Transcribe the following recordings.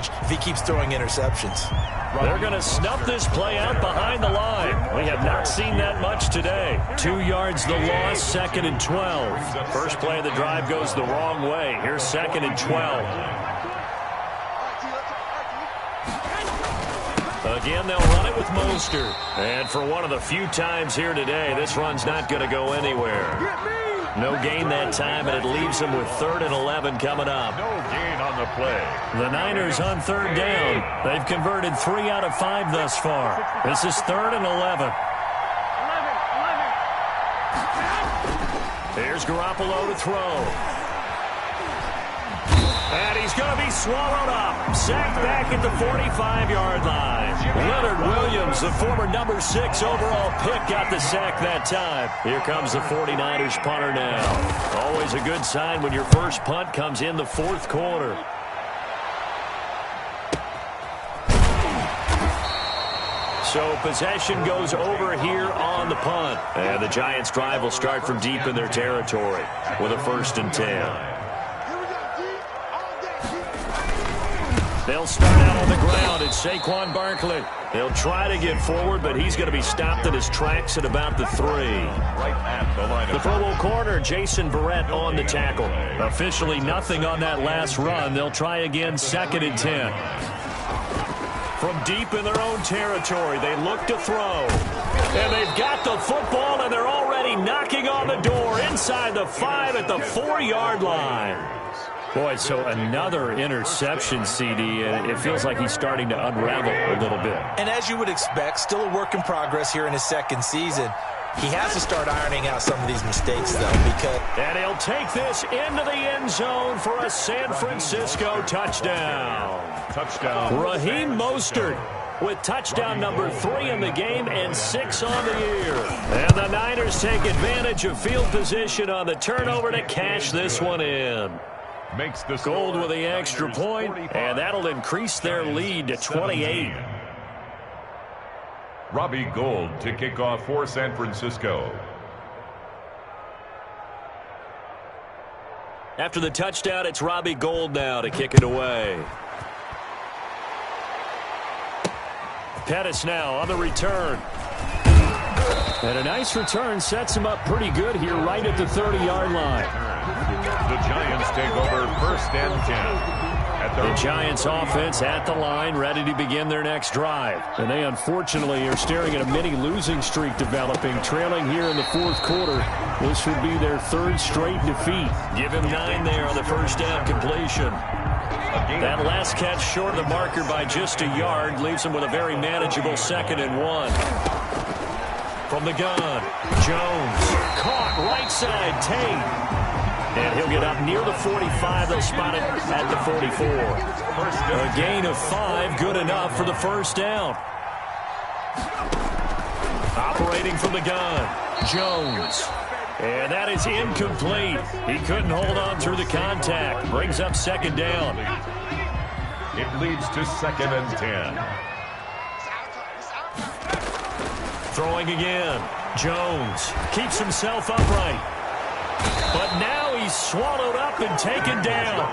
advantage if he keeps throwing interceptions. They're going to snuff this play out behind the line. We have not seen that much today. 2 yards the loss, 2nd and 12. First play of the drive goes the wrong way. Here's 2nd and 12. Again, they'll run it with Mostert. And for one of the few times here today, this run's not going to go anywhere. No gain that time, and it leaves them with 3rd and 11 coming up. No gain on the play. The Niners on 3rd down. They've converted 3 out of 5 thus far. This is 3rd and 11. Here's Garoppolo to throw. And he's going to be swallowed up. Sacked back at the 45-yard line. Leonard Williams, the former number 6 overall pick, got the sack that time. Here comes the 49ers punter now. Always a good sign when your first punt comes in the 4th quarter. So possession goes over here on the punt. And the Giants' drive will start from deep in their territory with a 1st and 10. They'll start out on the ground. It's Saquon Barkley. He'll try to get forward, but he's going to be stopped in his tracks at about the 3. Right at the line. The Pro Bowl corner, Jason Verrett, on the tackle. Officially nothing on that last run. They'll try again, 2nd and 10. From deep in their own territory, they look to throw. And they've got the football, and they're already knocking on the door inside the 5 at the 4-yard line. Boy, so another interception, CD, and it feels like he's starting to unravel a little bit. And as you would expect, still a work in progress here in his 2nd season. He has to start ironing out some of these mistakes, though, because... And he'll take this into the end zone for a San Francisco touchdown. Raheem Mostert with touchdown number 3 in the game and 6 on the year. And the Niners take advantage of field position on the turnover to cash this one in. Makes the Gold with the extra point, and that'll increase their lead to 28. Robbie Gould to kick off for San Francisco. After the touchdown, it's Robbie Gould now to kick it away. Pettis now on the return. And a nice return sets him up pretty good here right at the 30-yard line. The Giants take over 1st and 10. The Giants offense at the line, ready to begin their next drive. And they unfortunately are staring at a mini losing streak developing, trailing here in the 4th quarter. This would be their 3rd straight defeat. Give him 9 there on the 1st down completion. That last catch short of the marker by just a yard leaves him with a very manageable 2nd and 1. From the gun, Jones caught right side, Tate. And he'll get up near the 45. They'll spot it at the 44. A gain of 5, good enough for the 1st down. Operating from the gun, Jones. And that is incomplete. He couldn't hold on through the contact. Brings up 2nd down. It leads to 2nd and 10. Throwing again, Jones keeps himself upright. But now he's swallowed up and taken down.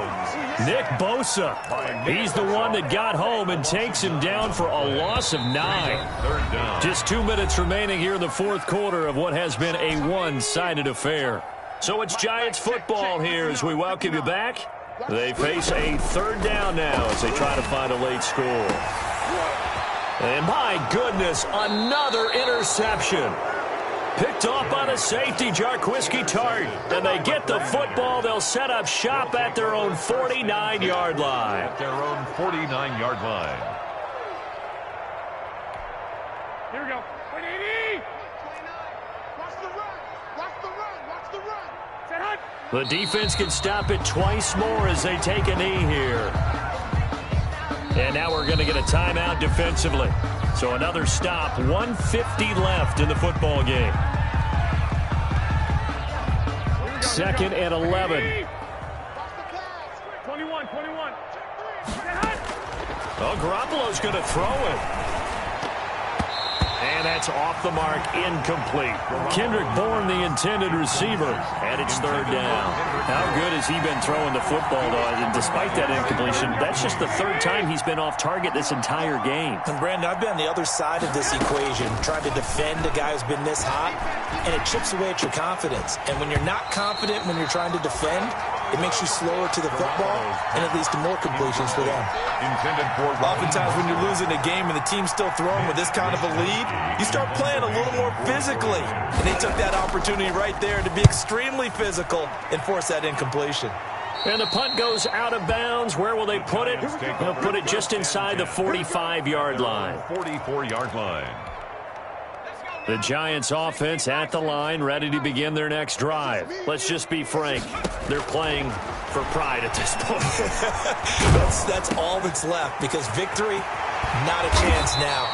Nick Bosa, he's the one that got home and takes him down for a loss of 9. 3rd down. Just 2 minutes remaining here in the 4th quarter of what has been a one-sided affair. So it's Giants football here as we welcome you back. They face a 3rd down now as they try to find a late score. And my goodness, another interception. Picked off by the safety, Jarquiski Tart. And they get the football. They'll set up shop at their own 49-yard line. At their own 49-yard line. Here we go. 180. Watch the run. Watch the run. Watch the run. Set hunt. The defense can stop it twice more as they take a knee here. And now we're going to get a timeout defensively. So another stop, 1:50 left in the football game. 2nd and 11. 21. Oh, Garoppolo's going to throw it. And that's off the mark, incomplete. Kendrick Bourne, the intended receiver, and it's third down. How good has he been throwing the football, though? And despite that incompletion, that's just the third time he's been off target this entire game. And Brandon, I've been on the other side of this equation, trying to defend a guy who's been this hot, and it chips away at your confidence. And when you're not confident when you're trying to defend, it makes you slower to the football, and it leads to more completions for them. Oftentimes when you're losing a game and the team's still throwing with this kind of a lead, you start playing a little more physically. And they took that opportunity right there to be extremely physical and force that incompletion. And the punt goes out of bounds. Where will they put it? They'll put it just inside the 45-yard line. 44-yard line. The Giants offense at the line, ready to begin their next drive. Let's just be frank. They're playing for pride at this point. That's all that's left, because victory, not a chance now.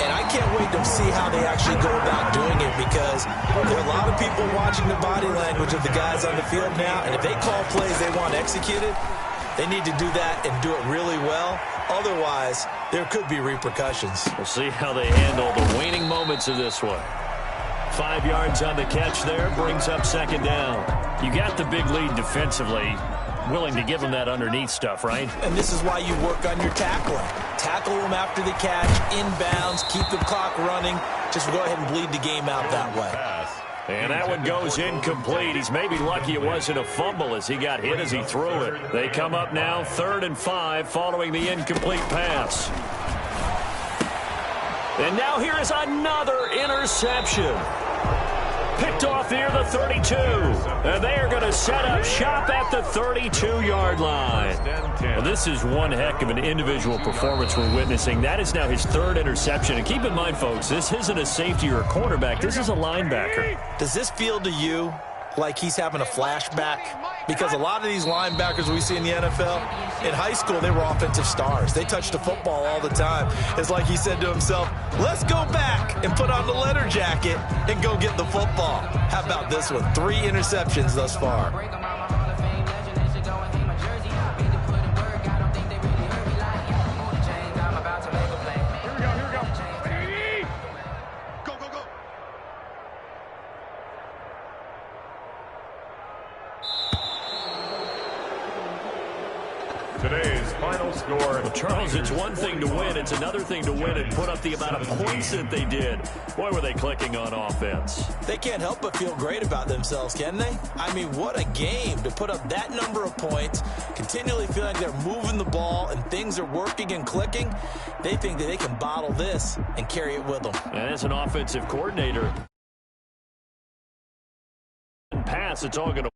And I can't wait to see how they actually go about doing it, because there are a lot of people watching the body language of the guys on the field now, and if they call plays they want executed, they need to do that and do it really well. Otherwise, there could be repercussions. We'll see how they handle the waning moments of this one. 5 yards on the catch there, brings up second down. You got the big lead defensively. Willing to give them that underneath stuff, right? And this is why you work on your tackling. Tackle them after the catch, inbounds, keep the clock running. Just go ahead and bleed the game out that way. And that one goes incomplete. He's maybe lucky it wasn't a fumble as he got hit as he threw it. They come up now 3rd and 5 following the incomplete pass. And now here is another interception. Picked off near the 32. And they are going to set up shop at the 32-yard line. Well, this is one heck of an individual performance we're witnessing. That is now his 3rd interception. And keep in mind, folks, this isn't a safety or a cornerback. This is a linebacker. Does this feel to you like he's having a flashback? Because a lot of these linebackers we see in the NFL, in high school, they were offensive stars. They touched the football all the time. It's like he said to himself, let's go back and put on the leather jacket and go get the football. How about this one? 3 interceptions thus far. Today's final score. Well, Charles, it's one thing to win. It's another thing to win and put up the amount of points that they did. Boy, were they clicking on offense. They can't help but feel great about themselves, can they? I mean, what a game to put up that number of points, continually feel like they're moving the ball and things are working and clicking. They think that they can bottle this and carry it with them. And as an offensive coordinator, pass, it's all going to